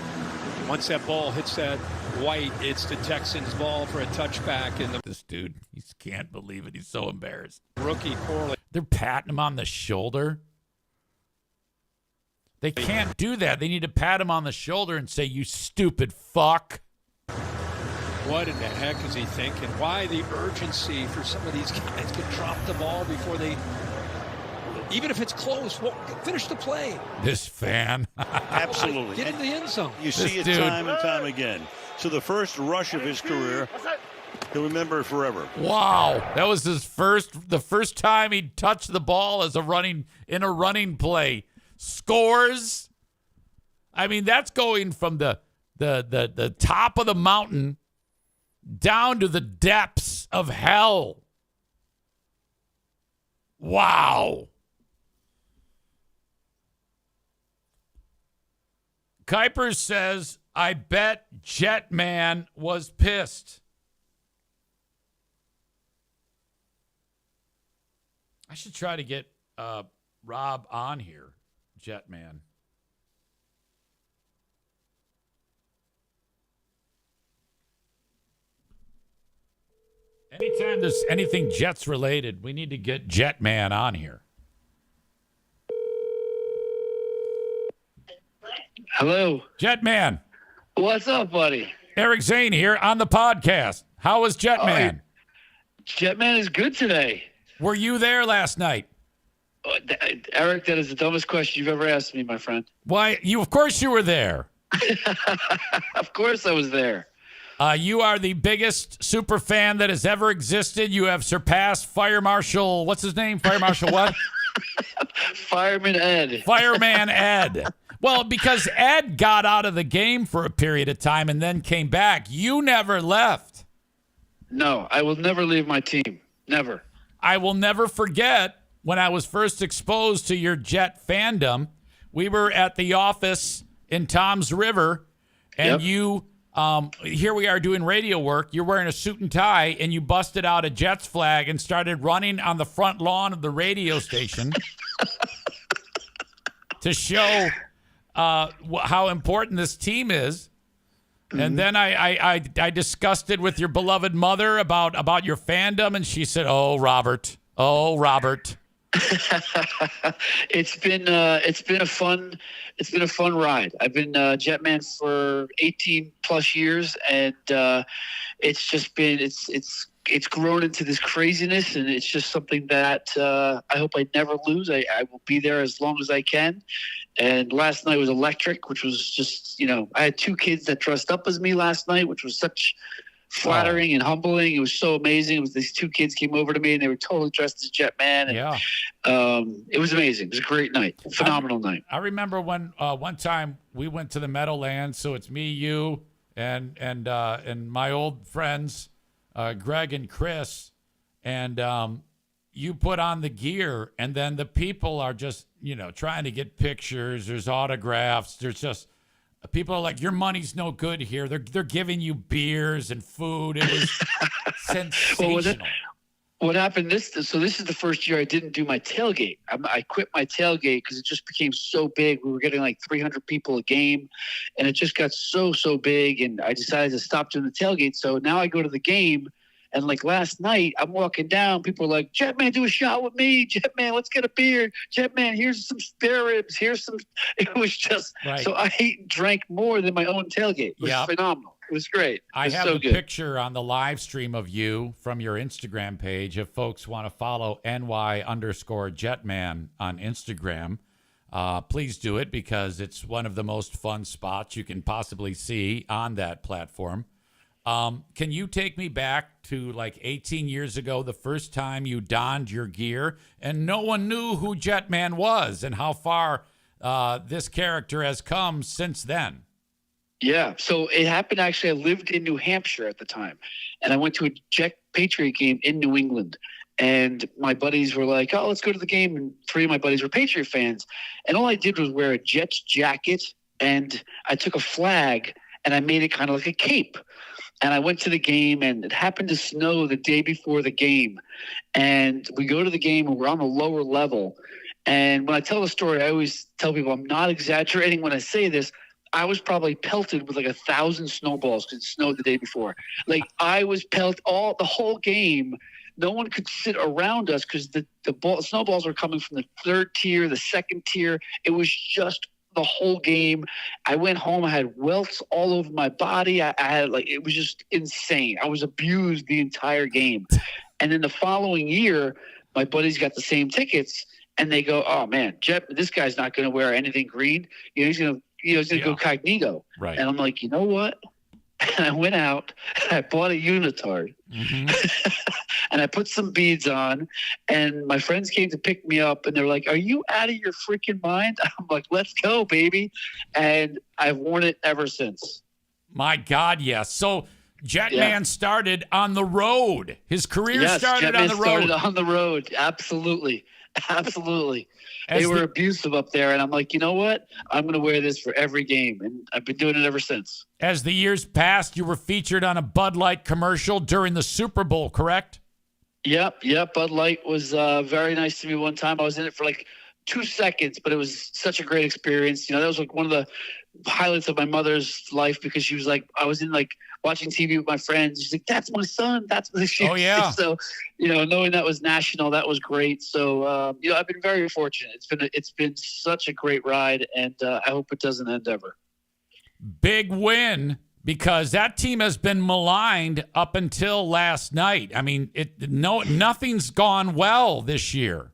Once that ball hits that white, it's the Texans' ball for a touchback. And this dude, he can't believe it. He's so embarrassed. Rookie poorly. They're patting him on the shoulder. They can't do that. They need to pat him on the shoulder and say, you stupid fuck. What in the heck is he thinking? Why the urgency for some of these guys to drop the ball before they, even if it's close, finish the play? This fan. Absolutely. Get in the end zone. You see it time and time again. So the first rush of his career, he'll remember it forever. Wow. That was the first time he touched the ball as in a running play. Scores. I mean, that's going from the top of the mountain down to the depths of hell. Wow. Kuiper says, I bet Jetman was pissed. I should try to get Rob on here. Jetman. Anytime there's anything Jets related, we need to get Jetman on here. Hello. Jetman. What's up, buddy? Eric Zane here on the podcast. How was Jetman? Jetman is good today. Were you there last night? Eric, that is the dumbest question you've ever asked me, my friend. Why, of course you were there. Of course I was there. You are the biggest super fan that has ever existed. You have surpassed Fire Marshal, what's his name? Fire Marshal what? Fireman Ed. Fireman Ed. Well, because Ed got out of the game for a period of time and then came back. You never left. No, I will never leave my team. Never. I will never forget when I was first exposed to your Jet fandom. We were at the office in Toms River, and you, here we are doing radio work. You're wearing a suit and tie, and you busted out a Jets flag and started running on the front lawn of the radio station to show how important this team is. Mm-hmm. And then I discussed it with your beloved mother about your fandom, and she said, "Oh, Robert. It's been a fun ride. I've been Jetman for 18 plus years, and it's just been it's grown into this craziness, and it's just something that I hope I never lose. I will be there as long as I can. And last night was electric, which was just, I had 2 kids that dressed up as me last night, which was such flattering and humbling. It was so amazing. It was these 2 kids came over to me and they were totally dressed as Jetman. And, it was amazing. It was a great night, phenomenal night. I remember when one time we went to the Meadowlands. So it's me, you, and my old friends, Greg and Chris, and you put on the gear, and then the people are just, trying to get pictures. There's autographs. There's just people are like, your money's no good here. They're giving you beers and food. It was sensational. What happened this is the first year I didn't do my tailgate. I quit my tailgate because it just became so big. We were getting like 300 people a game, and it just got so big, and I decided to stop doing the tailgate. So now I go to the game, and like last night, I'm walking down. People are like, Jetman, do a shot with me. Jetman, let's get a beer. Jetman, here's some spare ribs. Here's some. It was just right. So I ate and drank more than my own tailgate. It was phenomenal. It was great. I have so a good. picture on the live stream of you from your Instagram page. If folks want to follow NY_Jetman on Instagram, please do it because it's one of the most fun spots you can possibly see on that platform. Can you take me back to like 18 years ago, the first time you donned your gear and no one knew who Jetman was and how far this character has come since then? Yeah. So it happened. Actually, I lived in New Hampshire at the time, and I went to a Jet Patriot game in New England. And my buddies were like, oh, let's go to the game. And 3 of my buddies were Patriot fans. And all I did was wear a Jets jacket, and I took a flag and I made it kind of like a cape. And I went to the game, and it happened to snow the day before the game. And we go to the game, and we're on the lower level. And when I tell the story, I always tell people I'm not exaggerating when I say this. I was probably pelted with like 1,000 snowballs because it snowed the day before. Like I was pelted the whole game. No one could sit around us because the snowballs were coming from the 3rd tier, the 2nd tier. It was just the whole game. I went home. I had welts all over my body. I had it was just insane. I was abused the entire game. And then the following year, my buddies got the same tickets, and they go, "Oh man, this guy's not going to wear anything green. He's going to." He's going to go cognito. Right. And I'm like, you know what? And I went out and I bought a unitard. Mm-hmm. And I put some beads on. And my friends came to pick me up. And they're like, are you out of your freaking mind? I'm like, let's go, baby. And I've worn it ever since. My God, yes. So Jetman started on the road. His career started Jetman on the road. Started on the road. Absolutely. They were abusive up there, and I'm like, you know what? I'm going to wear this for every game, and I've been doing it ever since. As the years passed, you were featured on a Bud Light commercial during the Super Bowl, correct? Yep. Bud Light was very nice to me one time. I was in it for like 2 seconds, but it was such a great experience. That was like one of the highlights of my mother's life because she was like, I was in like watching TV with my friends. She's like, that's my son. That's my son. Oh, yeah. So, knowing that was national, that was great. So, I've been very fortunate. It's been such a great ride, and I hope it doesn't end ever. Big win because that team has been maligned up until last night. I mean, nothing's gone well this year.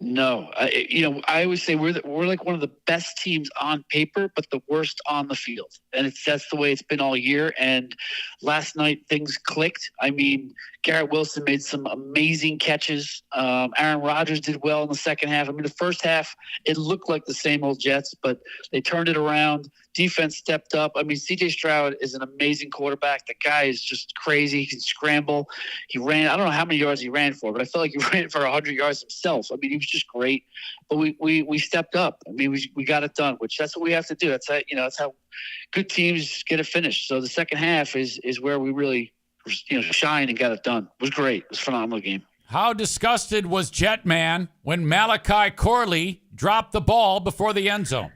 No, I always say we're like one of the best teams on paper, but the worst on the field, and that's the way it's been all year. And last night things clicked. I mean, Garrett Wilson made some amazing catches. Aaron Rodgers did well in the second half. I mean, the first half it looked like the same old Jets, but they turned it around. Defense stepped up. I mean, C.J. Stroud is an amazing quarterback. The guy is just crazy. He can scramble. He ran. I don't know how many yards he ran for, but I felt like he ran for 100 yards himself. I mean, he was just great. But we stepped up. I mean, we got it done, which that's what we have to do. That's how that's how good teams get it finished. So the second half is where we really shine and got it done. It was great. It was a phenomenal game. How disgusted was Jetman when Malachi Corley dropped the ball before the end zone?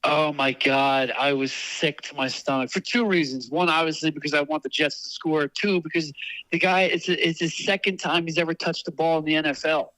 Oh, my God. I was sick to my stomach for 2 reasons. One, obviously, because I want the Jets to score. 2, because the guy, it's his second time he's ever touched the ball in the NFL.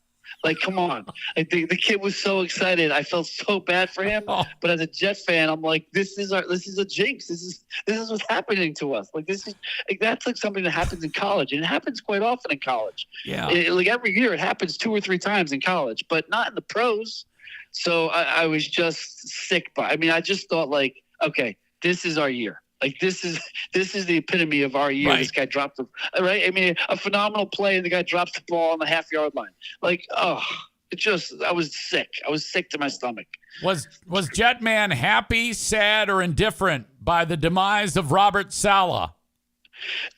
Like, come on. Like, the kid was so excited. I felt so bad for him. Oh. But as a Jet fan, I'm like, this is a jinx. This is what's happening to us. Like, that's like something that happens in college. And it happens quite often in college. Yeah. Like every year it happens 2 or 3 times in college, but not in the pros. So I was just sick. I just thought like, okay, this is our year. Like this is the epitome of our year. Right. This guy dropped right. I mean, a phenomenal play, and the guy drops the ball on the half-yard line. Like, I was sick. I was sick to my stomach. Was Jetman happy, sad, or indifferent by the demise of Robert Saleh?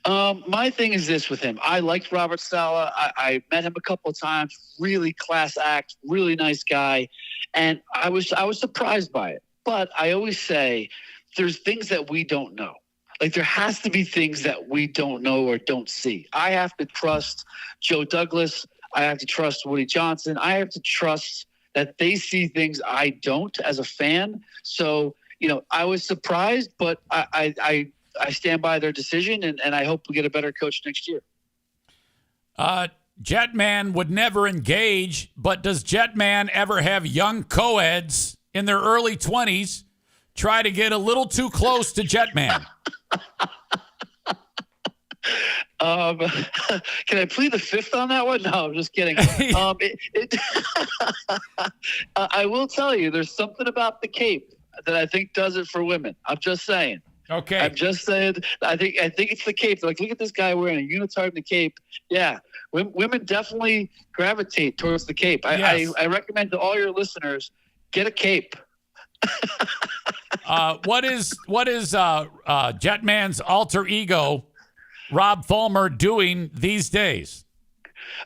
My thing is this with him. I liked Robert Saleh. I met him a couple of times. Really class act, really nice guy, and I was surprised by it. But I always say there's things that we don't know. Like there has to be things that we don't know or don't see. I have to trust Joe Douglas. I have to trust Woody Johnson. I have to trust that they see things I don't as a fan. So, I was surprised, but I stand by their decision, and I hope we get a better coach next year. Jetman would never engage, but does Jetman ever have young co-eds in their early 20s try to get a little too close to Jetman? Can I plead the fifth on that one? No, I'm just kidding. I will tell you, there's something about the Cape that I think does it for women. I'm just saying. Okay. I'm just saying. I think it's the Cape. They're like, look at this guy wearing a unitard in the Cape. Yeah, women definitely gravitate towards the Cape. Yes. I recommend to all your listeners, get a Cape. What is Jetman's alter ego, Rob Fulmer, doing these days?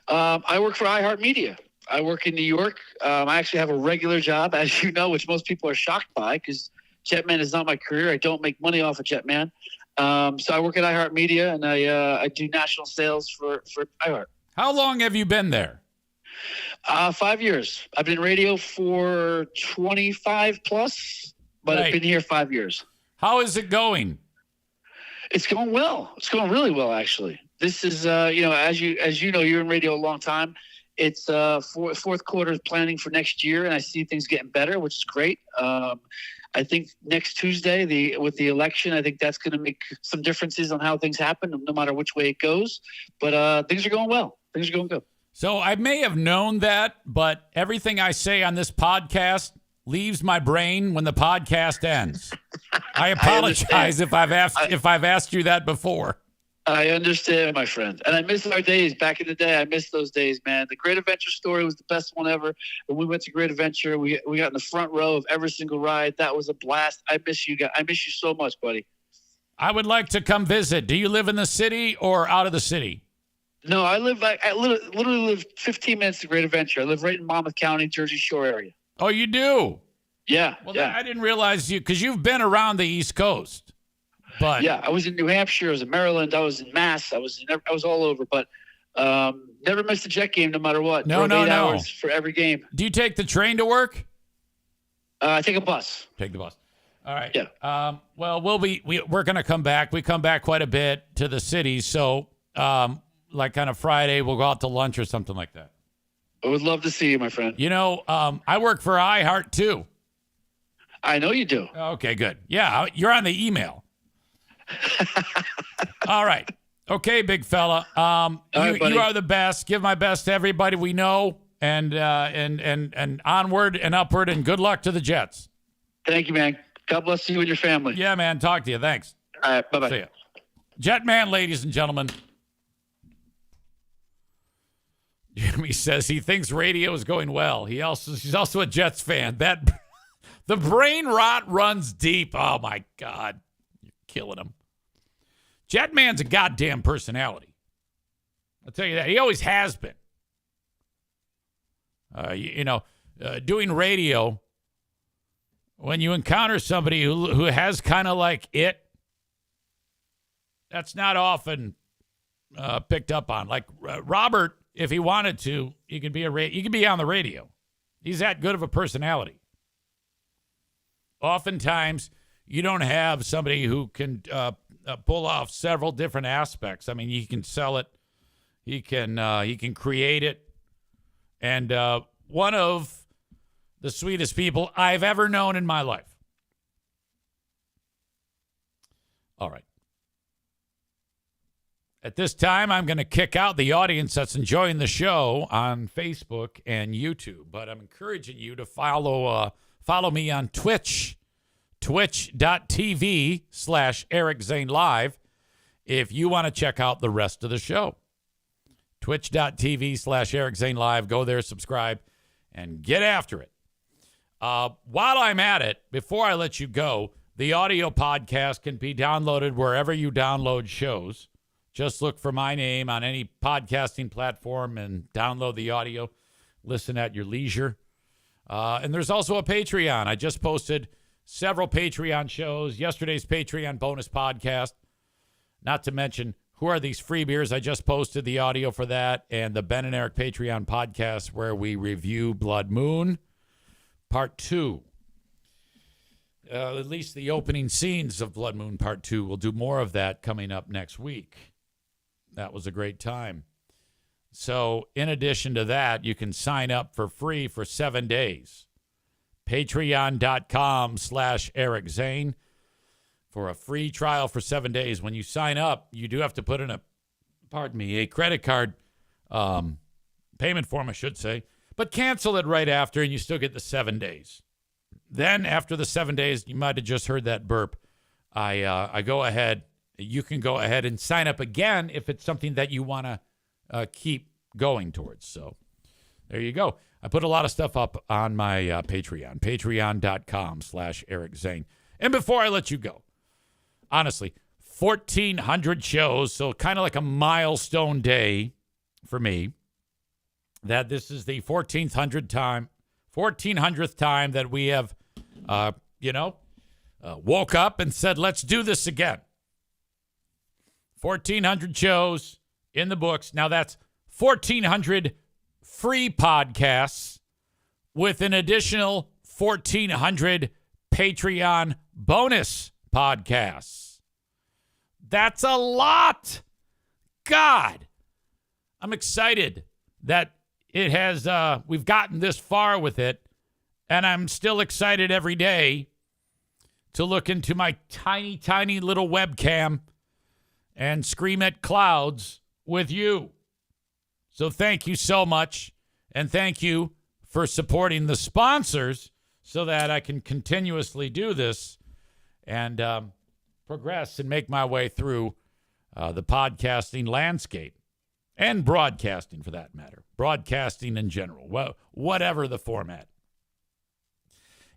I work for iHeartMedia. I work in New York. I actually have a regular job, as you know, which most people are shocked by because Jetman is not my career. I don't make money off of Jetman. So I work at iHeartMedia, and I do national sales for iHeart. How long have you been there? 5 years. I've been in radio for 25 plus, but Right. I've been here 5 years. How is it going? It's going well. It's going really well, actually. This is, as you know, you're in radio a long time. It's fourth quarter planning for next year, and I see things getting better, which is great. I think next Tuesday, with the election, I think that's going to make some differences on how things happen, no matter which way it goes. But things are going well. Things are going good. So I may have known that, but everything I say on this podcast leaves my brain when the podcast ends. I apologize if I've asked you that before. I understand, my friend. And I miss our days back in the day. I miss those days, man. The Great Adventure story was the best one ever. When we went to Great Adventure, we got in the front row of every single ride. That was a blast. I miss you guys. I miss you so much, buddy. I would like to come visit. Do you live in the city or out of the city? No, I literally live 15 minutes to Great Adventure. I live right in Monmouth County, Jersey Shore area. Oh, you do? Yeah. Well, yeah. I didn't realize because you've been around the East Coast. But yeah, I was in New Hampshire. I was in Maryland. I was in Mass. I was all over. But never missed a Jet game, no matter what. No. 8 hours for every game. Do you take the train to work? I take a bus. Take the bus. All right. Yeah. Well, we're going to come back. We come back quite a bit to the city. So, like on a Friday, we'll go out to lunch or something like that. I would love to see you, my friend. I work for iHeart too. I know you do. Okay, good. Yeah, you're on the email. All right. Okay, big fella. You are the best. Give my best to everybody we know, and onward and upward, and good luck to the Jets. Thank you, man. God bless you and your family. Yeah, man. Talk to you. Thanks. All right. Bye-bye. See ya. Jetman, ladies and gentlemen. Jimmy says he thinks radio is going well. He's also a Jets fan. The brain rot runs deep. Oh my God. You're killing him. Jetman's a goddamn personality. I'll tell you that. He always has been. Doing radio, when you encounter somebody who has kind of like it, that's not often picked up on. Like Robert, if he wanted to, he could be on the radio. He's that good of a personality. Oftentimes, you don't have somebody who can pull off several different aspects. I mean, he can sell it, he can create it, and one of the sweetest people I've ever known in my life. All right. At this time, I'm going to kick out the audience that's enjoying the show on Facebook and YouTube, but I'm encouraging you to follow me on Twitch, twitch.tv/Eric Zane Live, if you want to check out the rest of the show. Twitch.tv/Eric Zane Live. Go there, subscribe, and get after it. While I'm at it, before I let you go, The audio podcast can be downloaded wherever you download shows. Just look for my name on any podcasting platform and download the audio. Listen at your leisure. And there's also a Patreon. I just posted several Patreon shows. Yesterday's Patreon bonus podcast. Not to mention, who are these free beers? I just posted the audio for that. And the Ben and Eric Patreon podcast where we review Blood Moon Part 2. At least the opening scenes of Blood Moon Part 2. We'll do more of that coming up next week. That was a great time. So in addition to that, you can sign up for free for 7 days. Patreon.com/Eric Zane for a free trial for 7 days. When you sign up, you do have to put in a credit card payment form, I should say, but cancel it right after and you still get the 7 days. Then after the 7 days, you might have just heard that burp. I go ahead. You can go ahead and sign up again if it's something that you want to keep going towards. So there you go. I put a lot of stuff up on my Patreon, patreon.com/Eric Zane. And before I let you go, honestly, 1,400 shows, so kind of like a milestone day for me, that this is the 1,400th time that we have, woke up and said, let's do this again. 1,400 shows in the books. Now that's 1,400 free podcasts with an additional 1,400 Patreon bonus podcasts. That's a lot. God, I'm excited that it has, we've gotten this far with it, and I'm still excited every day to look into my tiny, tiny little webcam and scream at clouds with you. So thank you so much, and thank you for supporting the sponsors so that I can continuously do this and progress and make my way through the podcasting landscape and broadcasting for that matter. Broadcasting in general, well, whatever the format.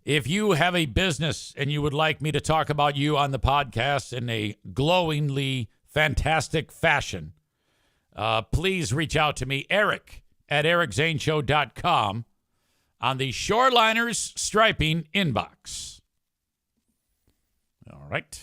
If you have a business and you would like me to talk about you on the podcast in a glowingly fantastic fashion, please reach out to me, Eric at ericzaneshow.com on the Shoreliners Striping inbox. All right.